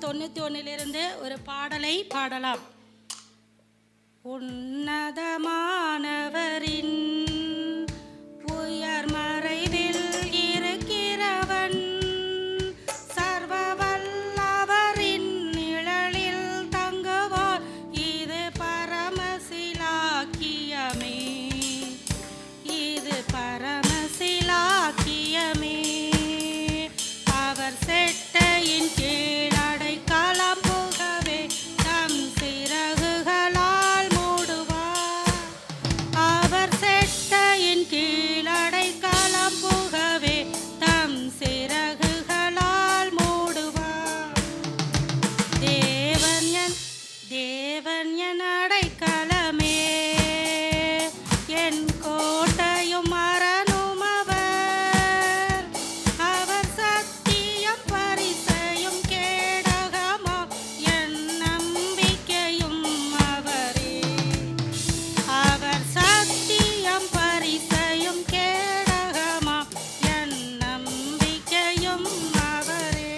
91 ஒரு பாடலை பாடலாம். உன்னதமானவரின் உயர் மறைவில் இருக்கிறவன், சர்வ வல்லவரின் நிழலில் தங்குவார், இது பரமசிலாக்கியமே, இது பரமசிலாக்கியமே. அவர் செட்டையின் கீழ் அடைக்கலம் புகவே தம் சிறகுகளால் மூடுவார். அவர் செட்டையின் கீழ் அடைக்கலம் புகவே தம் சிறகுகளால் மூடுவார். தேவன் என் அடைக்கலமே, என் கோட்டையும் அரணும் அவர். அவர் சத்தியம் பரிசையும் கேடகமா, என் நம்பிக்கையும் அவரே. அவர் சத்தியம் பரிசையும் கேடகமா, என் நம்பிக்கையும் அவரே.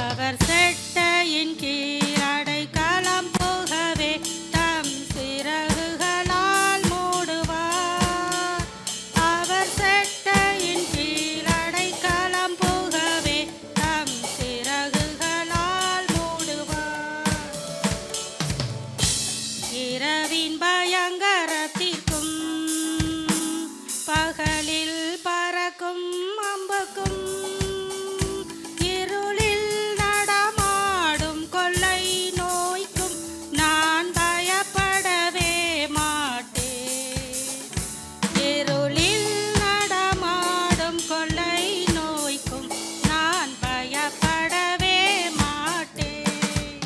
அவர் செட்டையின் கீழ் அடைக்கலம் புகவே தம் சிறகுகளால் மூடுவார். அவர் செட்டையின் கீழ் அடைக்கலம் புகவே தம் சிறகுகளால் மூடுவார். இரவின் பயங்கரத்திற்கும் பகலில் பறக்கும் அம்புக்கும், இருளில் நடமாடும் கொள்ளை நோய்க்கும் நான் பயப்படவே மாட்டேன். இருளில் நடமாடும் கொள்ளை நோய்க்கும் நான் பயப்படவே மாட்டேன்.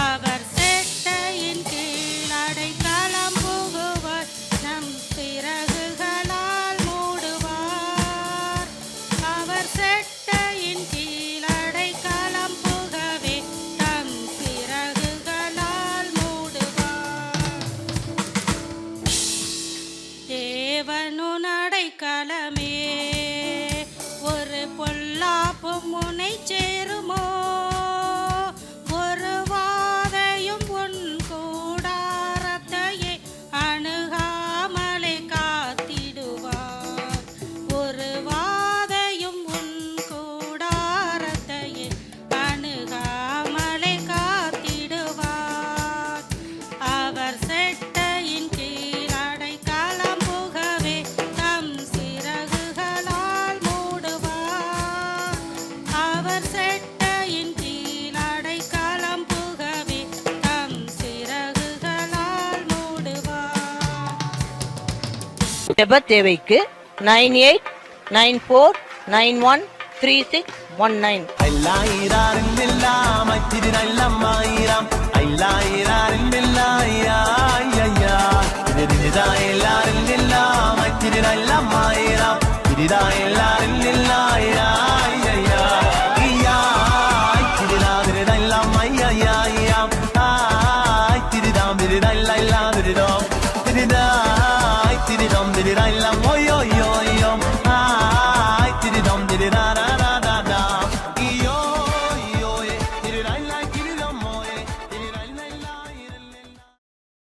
அவர் செட்டையின் கீழ் அடைக்கலம் புகுவர், நம் சிறகுகளால் மூடுவார். அவர் செட்டையின் கீழ் அடைக்கலம் புகவே தம் சிறகுகளால் மூடுவார். தேவனுன் அடைக்கலமே, ஒரு பொல்லாப்பும் உன்னை சேருமோ, ஒரு வாதையும் உன் கூடாரத்தையே அணுகாமலே காத்திடுவார். ஒரு வாதையும் உன் கூடாரத்தையே அணுகாமலே காத்திடுவார். அவர் செட்டையின் கீழ் அடைக்கலம் புகவே தம் சிறகுகளால் மூடுவார். அவர் செட்டையின் கீழ் அடைக்கலம் புகவே தம் சிறகுகளால் மூடுவார். ஜெப தேவைக்கு 9894913619. Did I